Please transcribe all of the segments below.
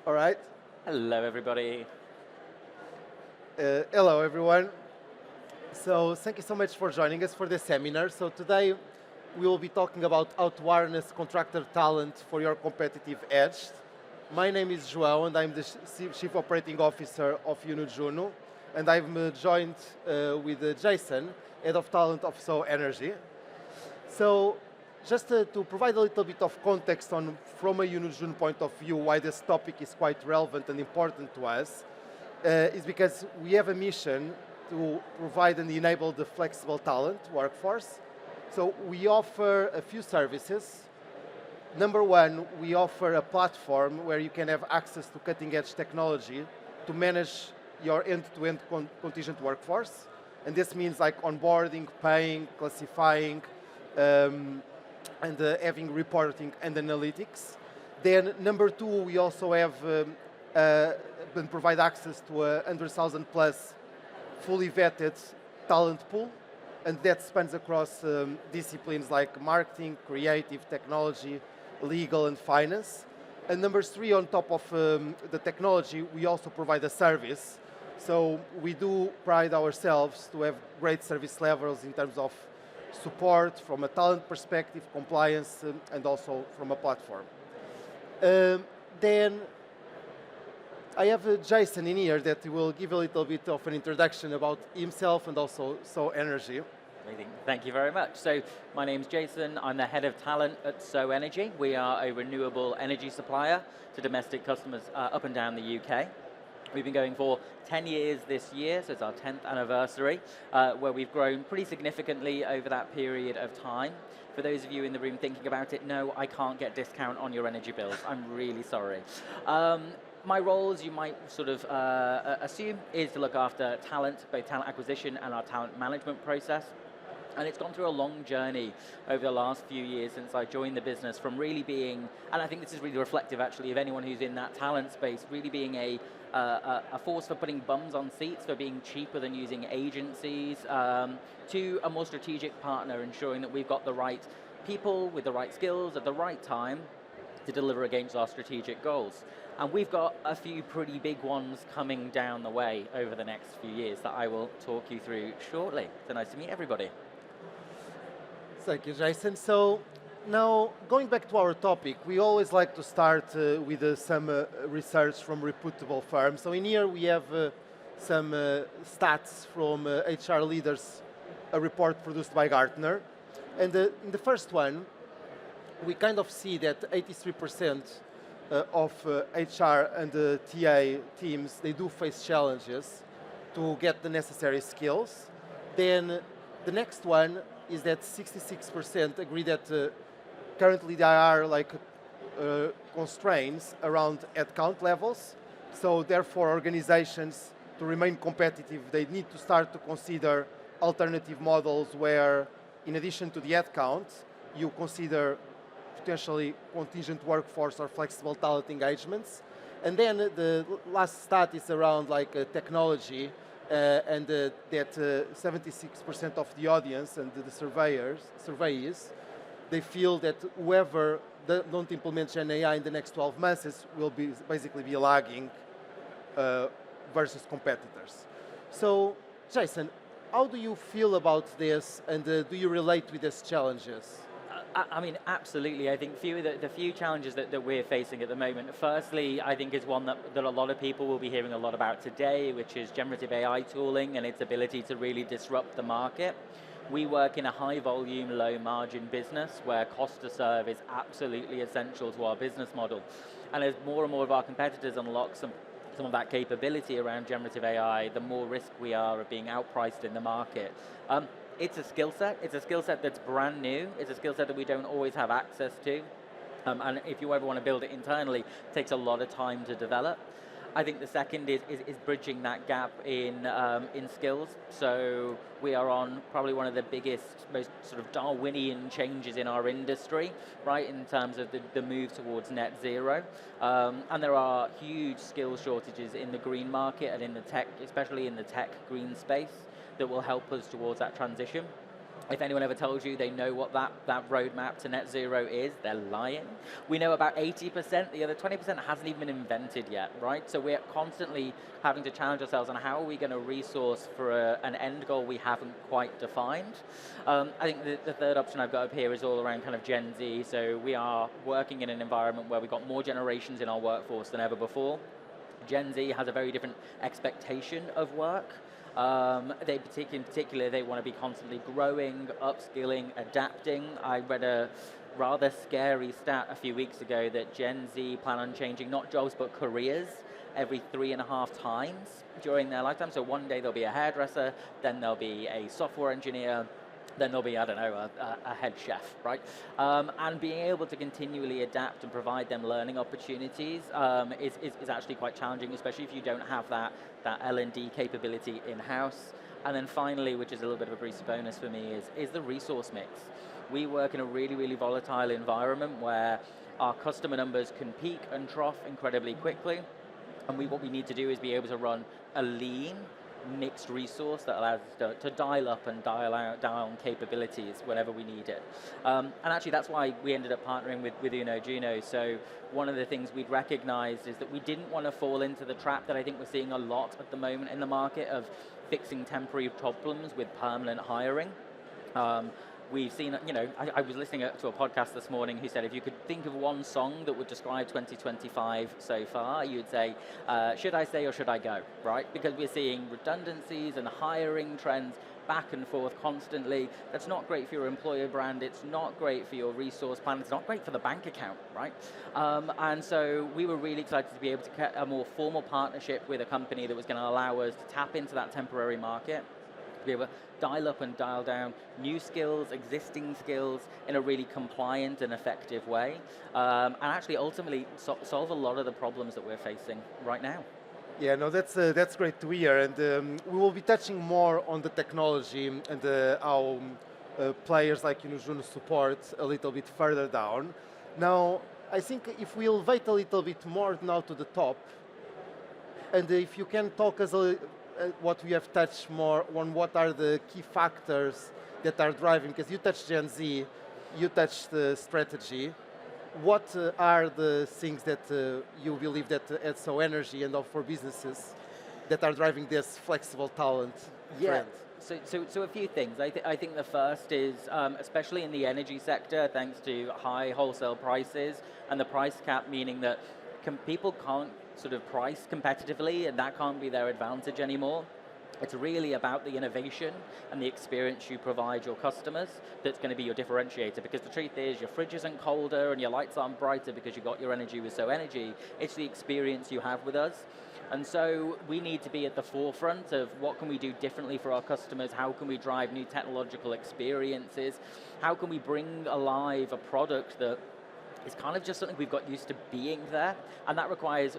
All right. Hello, everybody. Hello, everyone. So thank you so much for joining us for this seminar. So today we will be talking about how to harness contractor talent for your competitive edge. My name is Joao, and I'm the Chief Operating Officer of YunoJuno, and I'm joined with Jason, Head of Talent of So Energy. So just to provide a little bit of context on, from a YunoJuno point of view, why this topic is quite relevant and important to us, is because we have a mission to provide and enable the flexible talent workforce. So we offer a few services. Number one, we offer a platform where you can have access to cutting edge technology to manage your end-to-end contingent workforce. And this means like onboarding, paying, classifying, and having reporting and analytics. Then number two, we also have and provide access to a 100,000 plus fully vetted talent pool, and that spans across disciplines like marketing, creative, technology, legal, and finance. And number three, on top of the technology, we also provide a service. So we do pride ourselves to have great service levels in terms of support from a talent perspective, compliance, and also from a platform. Then I have Jason in here that will give a little bit of an introduction about himself and also So Energy. Amazing. Thank you very much. So my name's Jason. I'm the head of talent at So Energy. We are a renewable energy supplier to domestic customers up and down the UK. We've been going for 10 years this year, so it's our 10th anniversary, where we've grown pretty significantly over that period of time. For those of you in the room thinking about it, no, I can't get discount on your energy bills. I'm really sorry. My role, as you might sort of assume, is to look after talent, both talent acquisition and our talent management process. And it's gone through a long journey over the last few years since I joined the business, from really being, and I think this is really reflective actually of anyone who's in that talent space, really being a force for putting bums on seats, for being cheaper than using agencies, to a more strategic partner, ensuring that we've got the right people with the right skills at the right time to deliver against our strategic goals. And we've got a few pretty big ones coming down the way over the next few years that I will talk you through shortly. So nice to meet everybody. Thank you, Jason. So now, going back to our topic, we always like to start with some research from reputable firms. So in here we have some stats from HR Leaders, a report produced by Gartner. And in the first one, we kind of see that 83% of HR and TA teams, they do face challenges to get the necessary skills. Then the next one is that 66% agree that currently there are like constraints around headcount levels. So therefore organizations, to remain competitive, they need to start to consider alternative models where, in addition to the headcount, you consider potentially contingent workforce or flexible talent engagements. And then the last stat is around like technology, and that 76% of the audience and the surveys, they feel that whoever don't implement Gen AI in the next 12 months will basically be lagging versus competitors. So, Jason, how do you feel about this, and do you relate with these challenges? I mean, absolutely. I think the few challenges that we're facing at the moment, firstly, I think is one that a lot of people will be hearing a lot about today, which is generative AI tooling and its ability to really disrupt the market. We work in a high volume, low margin business where cost to serve is absolutely essential to our business model. And as more and more of our competitors unlock some of that capability around generative AI, the more risk we are of being outpriced in the market. It's a skill set. It's a skill set that's brand new. It's a skill set that we don't always have access to. And if you ever want to build it internally, it takes a lot of time to develop. I think the second is bridging that gap in skills. So we are on probably one of the biggest, most sort of Darwinian changes in our industry, right, in terms of the move towards net zero. And there are huge skills shortages in the green market and in the tech, especially in the tech green space, that will help us towards that transition. If anyone ever tells you they know what that roadmap to net zero is, they're lying. We know about 80%, the other 20% hasn't even been invented yet, right? So we're constantly having to challenge ourselves on how are we going to resource for an end goal we haven't quite defined. I think the third option I've got up here is all around kind of Gen Z. So we are working in an environment where we've got more generations in our workforce than ever before. Gen Z has a very different expectation of work. In particular, they want to be constantly growing, upskilling, adapting. I read a rather scary stat a few weeks ago that Gen Z plan on changing not jobs but careers every 3.5 times during their lifetime. So one day they'll be a hairdresser, then they'll be a software engineer, then there'll be, I don't know, a head chef, right? And being able to continually adapt and provide them learning opportunities is actually quite challenging, especially if you don't have that L&D capability in-house. And then finally, which is a little bit of a breezy bonus for me, is the resource mix. We work in a really, really volatile environment where our customer numbers can peak and trough incredibly quickly. And what we need to do is be able to run a lean, mixed resource that allows us to dial up and dial down capabilities whenever we need it. And actually that's why we ended up partnering with YunoJuno. So one of the things we'd recognized is that we didn't want to fall into the trap that I think we're seeing a lot at the moment in the market of fixing temporary problems with permanent hiring. We've seen, I was listening to a podcast this morning who said if you could think of one song that would describe 2025 so far, you'd say, should I stay or should I go, right? Because we're seeing redundancies and hiring trends back and forth constantly. That's not great for your employer brand, it's not great for your resource plan, it's not great for the bank account, right? And so we were really excited to be able to get a more formal partnership with a company that was going to allow us to tap into that temporary market, to be able to dial up and dial down new skills, existing skills in a really compliant and effective way, and actually ultimately solve a lot of the problems that we're facing right now. Yeah, no, that's great to hear, and we will be touching more on the technology and how players like YunoJuno support a little bit further down. Now, I think if we elevate a little bit more now to the top, and if you can talk us what we have touched more on what are the key factors that are driving, because you touched Gen Z, you touched the strategy. What are the things that you believe that at So Energy and for businesses that are driving this flexible talent trend? So a few things. I think the first is, especially in the energy sector, thanks to high wholesale prices and the price cap, meaning that people can't sort of price competitively, and that can't be their advantage anymore. It's really about the innovation and the experience you provide your customers that's going to be your differentiator, because the truth is your fridge isn't colder and your lights aren't brighter because you got your energy with So Energy. It's the experience you have with us. And so we need to be at the forefront of what can we do differently for our customers, how can we drive new technological experiences, how can we bring alive a product that is kind of just something we've got used to being there, and that requires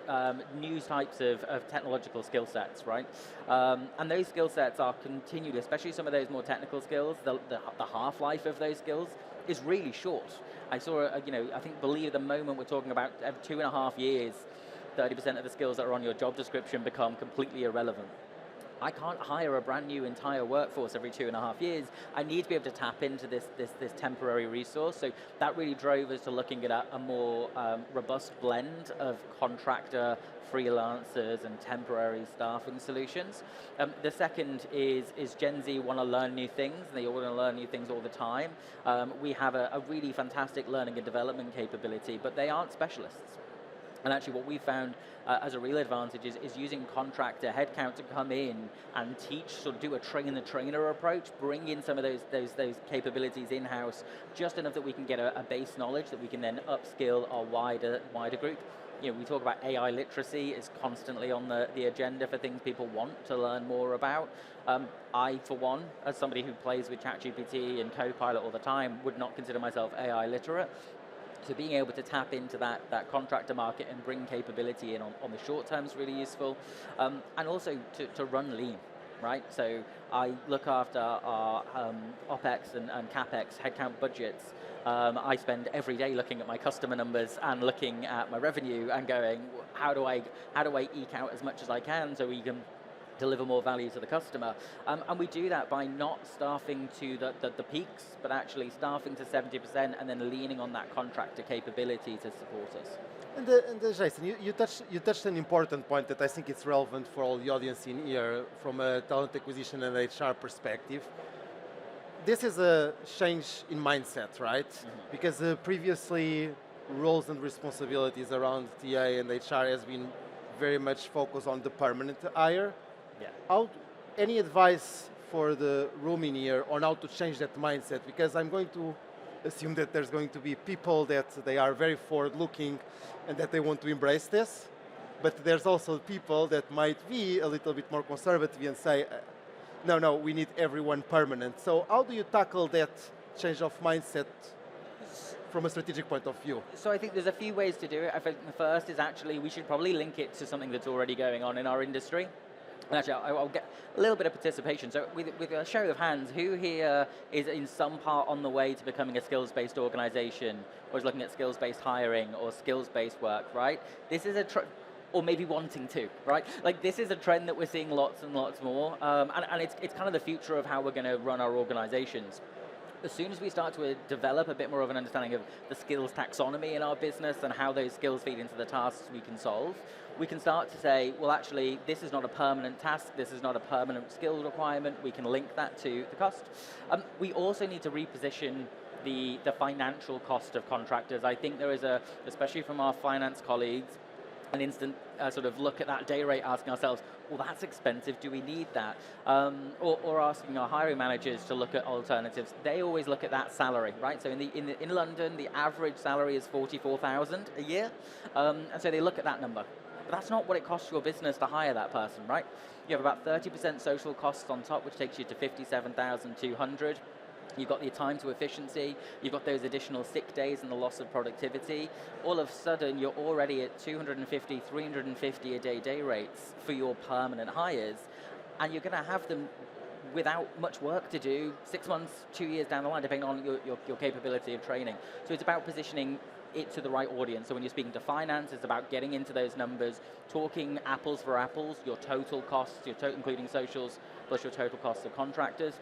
new types of technological skill sets, right? And those skill sets are continued, especially some of those more technical skills. The half-life of those skills is really short. I saw, I think, believe at the moment we're talking about 2.5 years, 30% of the skills that are on your job description become completely irrelevant. I can't hire a brand new entire workforce every 2.5 years. I need to be able to tap into this temporary resource. So that really drove us to looking at a more robust blend of contractor, freelancers, and temporary staffing solutions. The second is Gen Z want to learn new things. They want to learn new things all the time. We have a really fantastic learning and development capability, but they aren't specialists. And actually what we found as a real advantage is using contractor headcount to come in and teach, sort of do a train-the-trainer approach, bring in some of those capabilities in-house, just enough that we can get a base knowledge that we can then upskill our wider group. We talk about AI literacy is constantly on the agenda for things people want to learn more about. I, for one, as somebody who plays with ChatGPT and Copilot all the time, would not consider myself AI literate. So being able to tap into that contractor market and bring capability in on the short term is really useful. And also to run lean, right? So I look after our OPEX and CAPEX headcount budgets. I spend every day looking at my customer numbers and looking at my revenue and going, how do I eke out as much as I can so we can deliver more value to the customer. And we do that by not staffing to the peaks, but actually staffing to 70% and then leaning on that contractor capability to support us. And Jason, you touched an important point that I think is relevant for all the audience in here from a talent acquisition and HR perspective. This is a change in mindset, right? Because previously roles and responsibilities around TA and HR has been very much focused on the permanent hire. Yeah. Any advice for the room in here on how to change that mindset? Because I'm going to assume that there's going to be people that they are very forward-looking and that they want to embrace this, but there's also people that might be a little bit more conservative and say, no, we need everyone permanent. So how do you tackle that change of mindset from a strategic point of view? So I think there's a few ways to do it. I think the first is actually we should probably link it to something that's already going on in our industry. And actually, I'll get a little bit of participation. So with a show of hands, who here is in some part on the way to becoming a skills-based organization, or is looking at skills-based hiring or skills-based work, right? This is or maybe wanting to, right? Like this is a trend that we're seeing lots and lots more, and it's kind of the future of how we're going to run our organizations. As soon as we start to develop a bit more of an understanding of the skills taxonomy in our business and how those skills feed into the tasks we can solve, we can start to say, well actually, this is not a permanent task, this is not a permanent skill requirement, we can link that to the cost. We also need to reposition the financial cost of contractors. I think there is especially from our finance colleagues, an instant sort of look at that day rate, asking ourselves, well, that's expensive, do we need that? Or asking our hiring managers to look at alternatives. They always look at that salary, right? So in London, the average salary is 44,000 a year, and so they look at that number. But that's not what it costs your business to hire that person, right? You have about 30% social costs on top, which takes you to 57,200. You've got your time to efficiency, you've got those additional sick days and the loss of productivity. All of a sudden, you're already at 250, 350 a day rates for your permanent hires, and you're going to have them without much work to do 6 months, 2 years down the line, depending on your capability of training. So it's about positioning it to the right audience. So when you're speaking to finance, it's about getting into those numbers, talking apples for apples, your total costs, including socials, plus your total costs of contractors.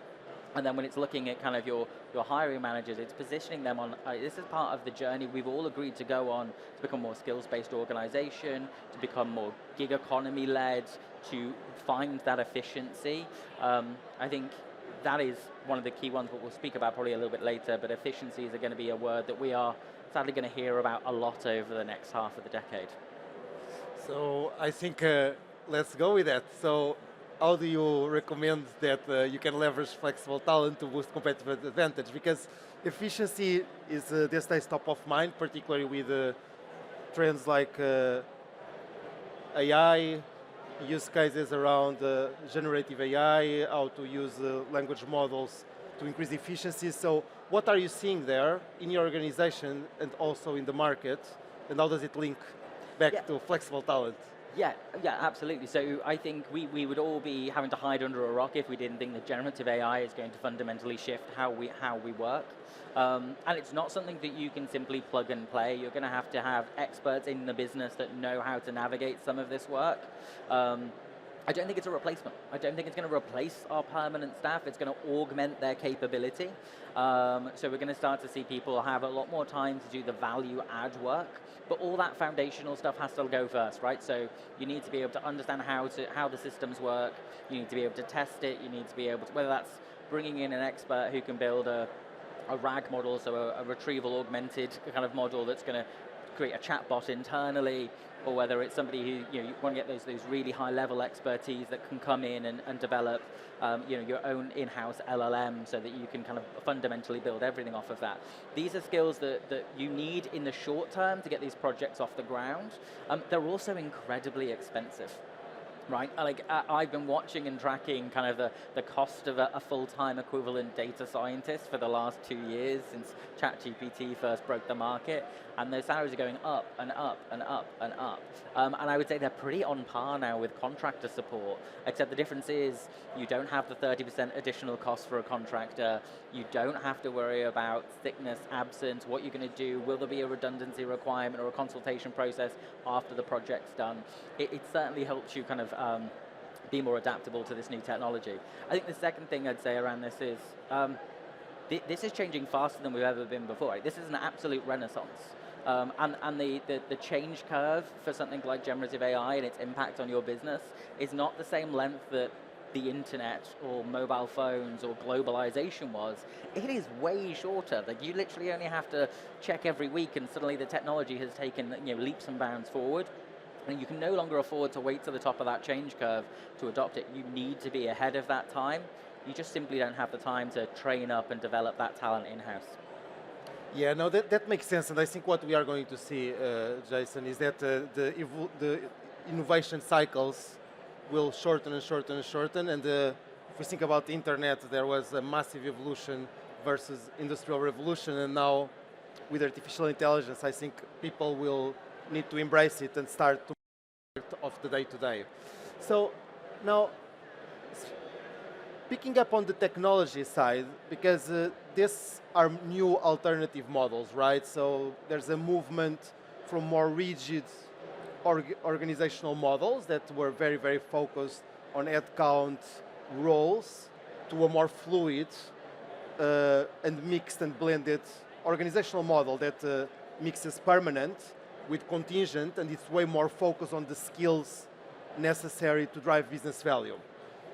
And then when it's looking at kind of your hiring managers, it's positioning them on, this is part of the journey we've all agreed to go on to become more skills-based organization, to become more gig economy-led, to find that efficiency. I think that is one of the key ones, what we'll speak about probably a little bit later, but efficiencies are going to be a word that we are sadly going to hear about a lot over the next half of the decade. So I think let's go with that. So how do you recommend that you can leverage flexible talent to boost competitive advantage? Because efficiency is these days top of mind, particularly with trends like AI, use cases around generative AI, how to use language models to increase efficiency. So what are you seeing there in your organization and also in the market, and how does it link back to flexible talent? Yeah, absolutely. So I think we would all be having to hide under a rock if we didn't think that generative AI is going to fundamentally shift how we work. And it's not something that you can simply plug and play. You're going to have experts in the business that know how to navigate some of this work. I don't think it's a replacement. I don't think it's going to replace our permanent staff. It's going to augment their capability. So we're going to start to see people have a lot more time to do the value add work. But all that foundational stuff has to go first, right? So you need to be able to understand how the systems work. You need to be able to test it. You need to be able to, whether that's bringing in an expert who can build a RAG model, so a retrieval augmented kind of model that's going to create a chatbot internally, or whether it's somebody who, you want to get those really high level expertise that can come in and develop your own in-house LLM so that you can kind of fundamentally build everything off of that. These are skills that you need in the short term to get these projects off the ground. They're also incredibly expensive. Right, like I've been watching and tracking kind of the cost of a full-time equivalent data scientist for the last 2 years since ChatGPT first broke the market, and those salaries are going up and up and up and up. And I would say they're pretty on par now with contractor support, except the difference is you don't have the 30% additional cost for a contractor, you don't have to worry about sickness, absence, what you're going to do, will there be a redundancy requirement or a consultation process after the project's done. It certainly helps you kind of be more adaptable to this new technology. I think the second thing I'd say around this is, this is changing faster than we've ever been before. Right? This is an absolute renaissance. And the change curve for something like generative AI and its impact on your business is not the same length that the internet or mobile phones or globalization was. It is way shorter. Like, you literally only have to check every week and suddenly the technology has taken, leaps and bounds forward. And you can no longer afford to wait to the top of that change curve to adopt it. You need to be ahead of that time. You just simply don't have the time to train up and develop that talent in-house. Yeah, no, that makes sense, and I think what we are going to see, Jason, is that the innovation cycles will shorten and shorten and shorten, and if we think about the internet, there was a massive evolution versus industrial revolution, and now with artificial intelligence, I think people will need to embrace it and start to of the day-to-day. So now, picking up on the technology side, because these are new alternative models, right? So there's a movement from more rigid organizational models that were very, very focused on headcount roles to a more fluid and mixed and blended organizational model that mixes permanent with contingent, and it's way more focused on the skills necessary to drive business value.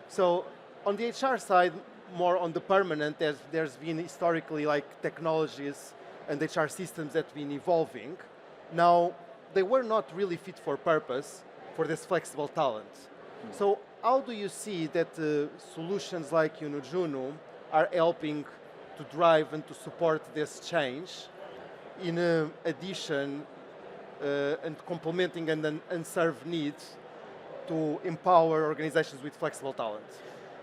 So on the HR side, more on the permanent, there's been historically like technologies and HR systems that have been evolving. Now, they were not really fit for purpose for this flexible talent. So how do you see that solutions like YunoJuno are helping to drive and to support this change in addition and complementing an unserved need to empower organizations with flexible talent?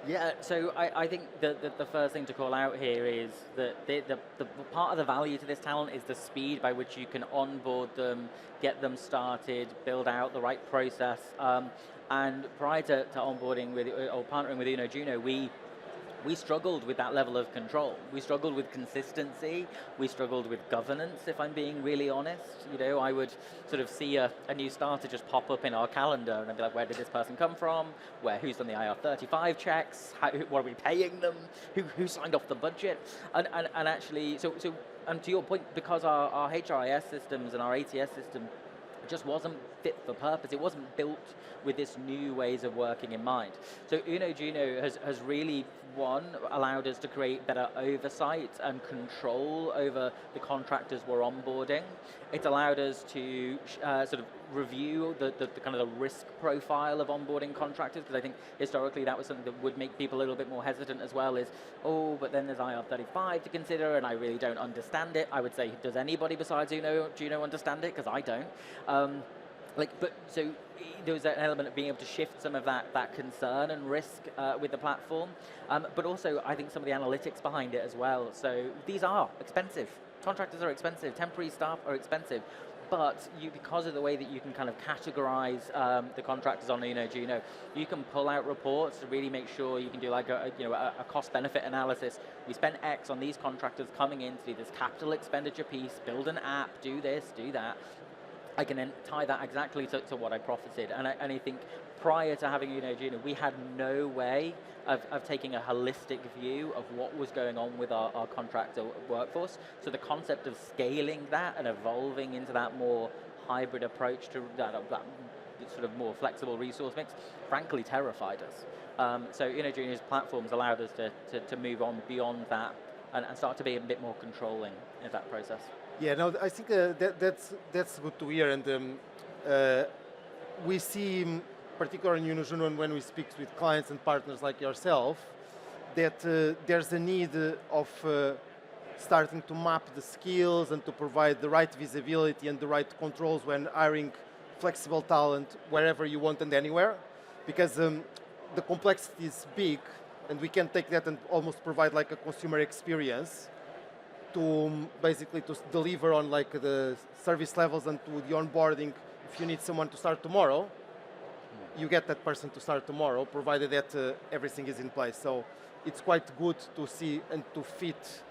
Yeah, so I think that the first thing to call out here is that the part of the value to this talent is the speed by which you can onboard them, get them started, build out the right process. And prior to onboarding with or partnering with YunoJuno, we struggled with that level of control. We struggled with consistency. We struggled with governance, if I'm being really honest. I would sort of see a new starter just pop up in our calendar and I'd be like, where did this person come from? Who's done the IR35 checks? What are we paying them? Who signed off the budget? And actually, and to your point, because our HRIS systems and our ATS system just wasn't fit for purpose. It wasn't built with this new ways of working in mind. So YunoJuno has really, one, allowed us to create better oversight and control over the contractors we're onboarding. It's allowed us to sort of review the kind of the risk profile of onboarding contractors, because I think historically that was something that would make people a little bit more hesitant as well, is, oh, but then there's IR35 to consider and I really don't understand it. I would say, does anybody besides YunoJuno understand it? Because I don't. So there was an element of being able to shift some of that concern and risk with the platform, but also I think some of the analytics behind it as well. So these are expensive. Contractors are expensive. Temporary staff are expensive. But because of the way that you can kind of categorize the contractors on YunoJuno, you can pull out reports to really make sure you can do like a cost-benefit analysis. We spent X on these contractors coming in to do this capital expenditure piece, build an app, do this, do that. I can then tie that exactly to what I profited. And I think prior to having YunoJuno, we had no way of taking a holistic view of what was going on with our contractor workforce. So the concept of scaling that and evolving into that more hybrid approach to that sort of more flexible resource mix, frankly terrified us. So YunoJuno's platforms allowed us to move on beyond that and start to be a bit more controlling in that process. Yeah, no, I think that's good to hear, and we see, particularly in YunoJuno, and when we speak with clients and partners like yourself, that there's a need of starting to map the skills and to provide the right visibility and the right controls when hiring flexible talent wherever you want and anywhere, because the complexity is big, and we can take that and almost provide like a consumer experience to basically to deliver on like the service levels and to the onboarding. If you need someone to start tomorrow, you get that person to start tomorrow, provided that everything is in place. So it's quite good to see and to fit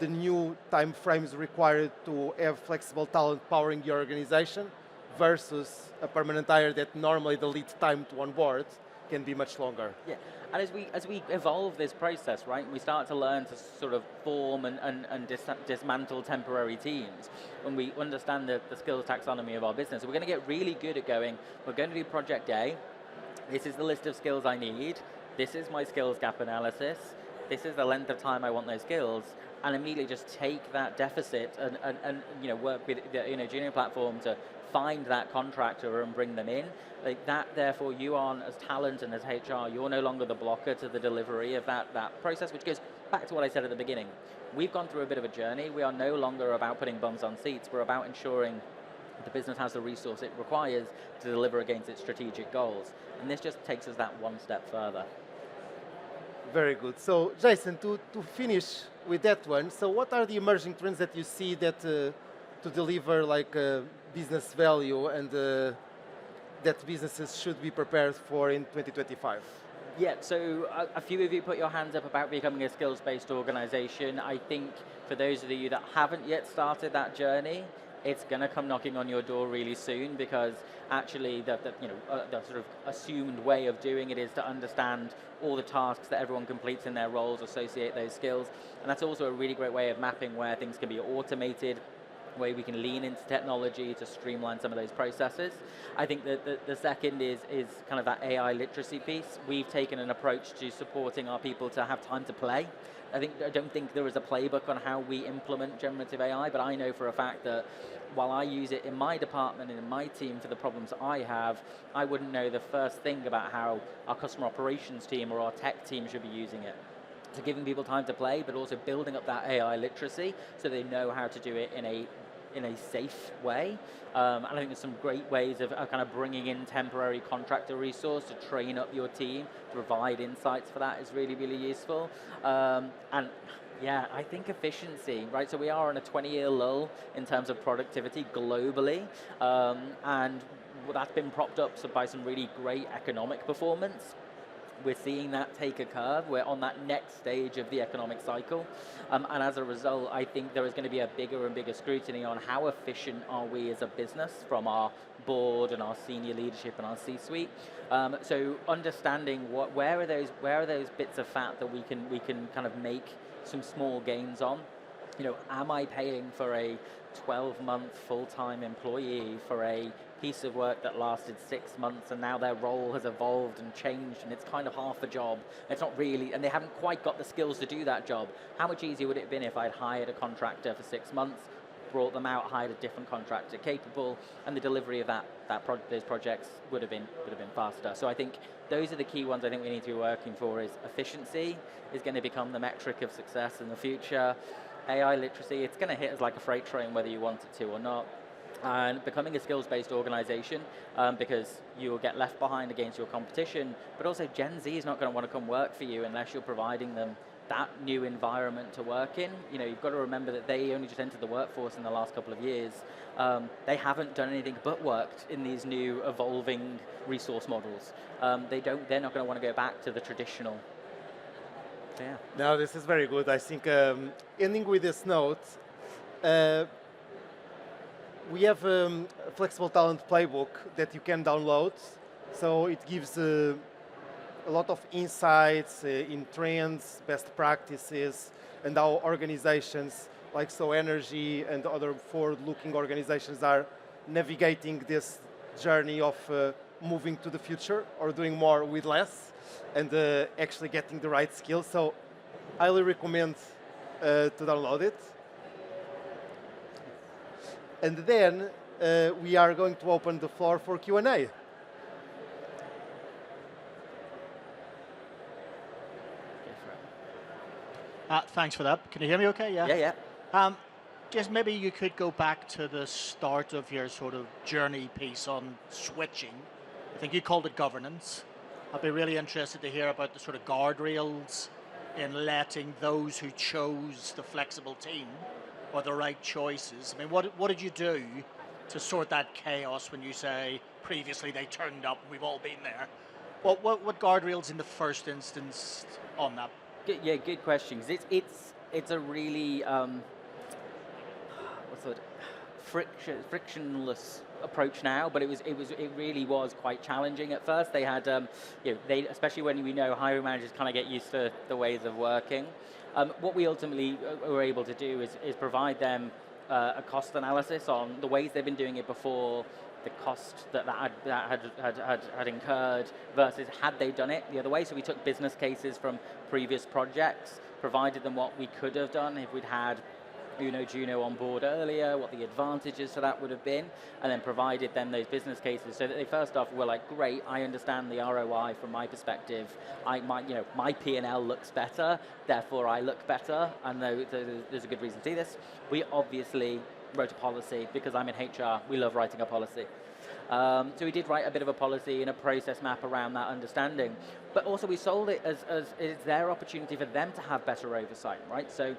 the new time frames required to have flexible talent powering your organization versus a permanent hire that normally the lead time to onboard can be much longer. Yeah, and as we evolve this process, right, we start to learn to sort of form and dismantle temporary teams. When we understand the skills taxonomy of our business, we're going to get really good at going, we're going to do project A, this is the list of skills I need, this is my skills gap analysis, this is the length of time I want those skills, and immediately just take that deficit and you know, work with the YunoJuno platform to find that contractor and bring them in. Like that, therefore, you aren't, as talent and as HR, you're no longer the blocker to the delivery of that process, which goes back to what I said at the beginning. We've gone through a bit of a journey. We are no longer about putting bums on seats. We're about ensuring the business has the resource it requires to deliver against its strategic goals. And this just takes us that one step further. Very good. So, Jason, to finish with that one, so what are the emerging trends that you see that to deliver like business value and that businesses should be prepared for in 2025? Yeah, so a few of you put your hands up about becoming a skills-based organization. I think for those of you that haven't yet started that journey, it's going to come knocking on your door really soon, because actually the sort of assumed way of doing it is to understand all the tasks that everyone completes in their roles, associate those skills, and that's also a really great way of mapping where things can be automated, where we can lean into technology to streamline some of those processes. I think that the second is kind of that AI literacy piece. We've taken an approach to supporting our people to have time to play. I don't think there is a playbook on how we implement generative AI, but I know for a fact that while I use it in my department and in my team for the problems I have, I wouldn't know the first thing about how our customer operations team or our tech team should be using it. So giving people time to play, but also building up that AI literacy so they know how to do it in a safe way. And I think there's some great ways of kind of bringing in temporary contractor resource to train up your team, to provide insights for that is really, really useful. And yeah, I think efficiency, right? So we are on a 20-year lull in terms of productivity globally, and that's been propped up by some really great economic performance. We're seeing that take a curve. We're on that next stage of the economic cycle. And as a result, I think there is going to be a bigger and bigger scrutiny on how efficient are we as a business from our board and our senior leadership and our C-suite. So understanding where are those bits of fat that we can kind of make some small gains on. You know, am I paying for a 12-month full-time employee for a piece of work that lasted 6 months and now their role has evolved and changed and it's kind of half a job? It's not really, and they haven't quite got the skills to do that job. How much easier would it have been if I'd hired a contractor for 6 months, brought them out, hired a different contractor capable, and the delivery of those projects would have been faster. So I think those are the key ones I think we need to be working for. Is efficiency is going to become the metric of success in the future. AI literacy, it's going to hit us like a freight train whether you want it to or not. And becoming a skills-based organization, because you will get left behind against your competition, but also Gen Z is not going to want to come work for you unless you're providing them that new environment to work in. You know, you've got to remember that they only just entered the workforce in the last couple of years. They haven't done anything but worked in these new evolving resource models. They're not going to want to go back to the traditional. Yeah. No, this is very good. I think ending with this note, we have a flexible talent playbook that you can download. So it gives a lot of insights in trends, best practices, and how organizations like So Energy and other forward-looking organizations are navigating this journey of moving to the future or doing more with less and actually getting the right skills. So I highly recommend to download it. And then we are going to open the floor for Q&A. Thanks for that. Can you hear me okay? Yeah. Just maybe you could go back to the start of your sort of journey piece on switching. I think you called it governance. I'd be really interested to hear about the sort of guardrails in letting those who chose the flexible team or the right choices. I mean, what did you do to sort that chaos when you say previously they turned up, we've all been there? What guardrails in the first instance on that? Yeah, good question. Because it's a really frictionless approach now, but it really was quite challenging at first. They had, they, especially when we know hiring managers kind of get used to the ways of working. What we ultimately were able to do is provide them a cost analysis on the ways they've been doing it before, the cost that had incurred versus had they done it the other way. So we took business cases from previous projects, provided them what we could have done if we'd had YunoJuno on board earlier, what the advantages to that would have been, and then provided them those business cases so that they first off were like, great, I understand the ROI from my perspective. My P&L looks better, therefore I look better, and there's a good reason to do this. We obviously wrote a policy because I'm in HR. We love writing a policy. So we did write a bit of a policy and a process map around that understanding, but also we sold it as it's their opportunity for them to have better oversight, right? So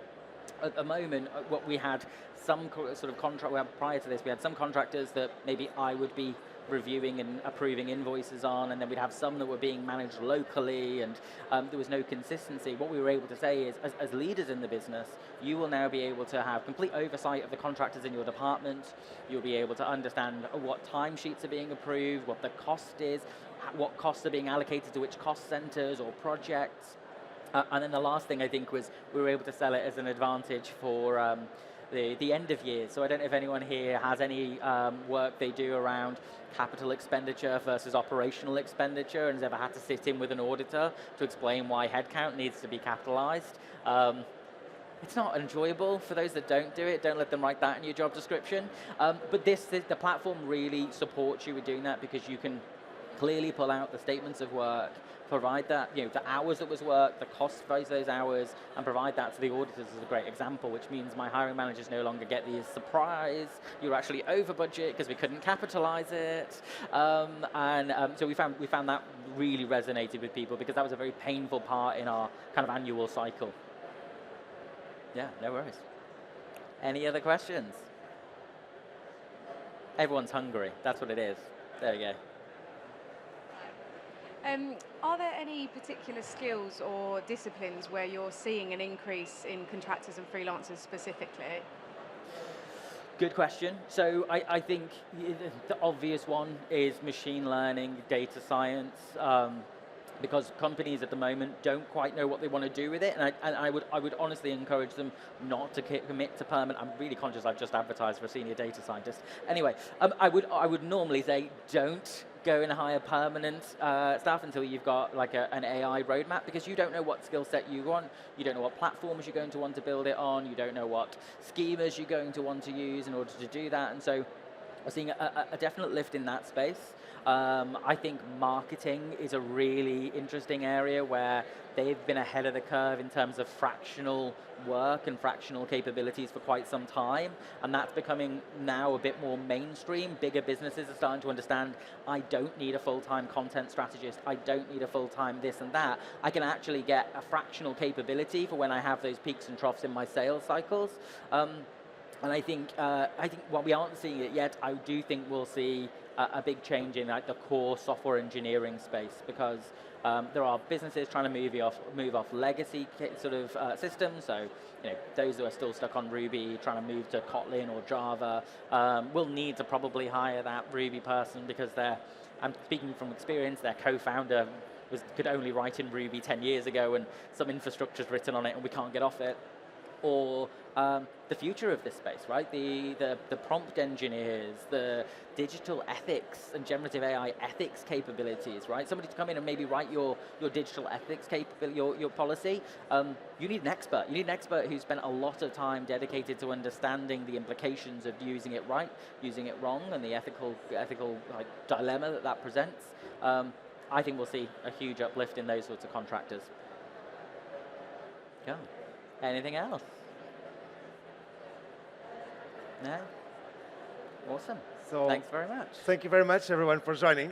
at the moment, what we had some sort of contract, prior to this, we had some contractors that maybe I would be reviewing and approving invoices on, and then we'd have some that were being managed locally, and there was no consistency. What we were able to say is, as leaders in the business, you will now be able to have complete oversight of the contractors in your department. You'll be able to understand what timesheets are being approved, what the cost is, what costs are being allocated to which cost centers or projects. And then the last thing I think was we were able to sell it as an advantage for the end of year. So I don't know if anyone here has any work they do around capital expenditure versus operational expenditure and has ever had to sit in with an auditor to explain why headcount needs to be capitalized. It's not enjoyable for those that don't do it. Don't let them write that in your job description. But the platform really supports you with doing that because you can clearly pull out the statements of work, provide that, the hours that was worked, the cost of those hours, and provide that to the auditors as a great example, which means my hiring managers no longer get the surprise, you're actually over budget because we couldn't capitalize it. So we found that really resonated with people because that was a very painful part in our kind of annual cycle. Yeah, no worries. Any other questions? Everyone's hungry, that's what it is. There you go. Are there any particular skills or disciplines where you're seeing an increase in contractors and freelancers specifically? Good question. So I think the obvious one is machine learning, data science, because companies at the moment don't quite know what they want to do with it, and I would honestly encourage them not to commit to permanent. I'm really conscious I've just advertised for a senior data scientist. Anyway, I would normally say don't go and hire permanent staff until you've got like an AI roadmap, because you don't know what skill set you want, you don't know what platforms you're going to want to build it on, you don't know what schemas you're going to want to use in order to do that, and so we're seeing a definite lift in that space. I think marketing is a really interesting area where they've been ahead of the curve in terms of fractional work and fractional capabilities for quite some time, and that's becoming now a bit more mainstream. Bigger businesses are starting to understand, I don't need a full-time content strategist, I don't need a full-time this and that. I can actually get a fractional capability for when I have those peaks and troughs in my sales cycles. And I think while we aren't seeing it yet, I do think we'll see a big change in like the core software engineering space, because there are businesses trying to move off legacy sort of systems. So those who are still stuck on Ruby, trying to move to Kotlin or Java, will need to probably hire that Ruby person because I'm speaking from experience, their co-founder could only write in Ruby 10 years ago, and some infrastructure's written on it and we can't get off it. Or the future of this space, right? The prompt engineers, the digital ethics and generative AI ethics capabilities, right? Somebody to come in and maybe write your digital ethics capability, your policy. You need an expert. You need an expert who's spent a lot of time dedicated to understanding the implications of using it right, using it wrong, and the ethical like, dilemma that presents. I think we'll see a huge uplift in those sorts of contractors. Yeah. Anything else? No? Awesome. So thanks very much. Thank you very much, everyone, for joining.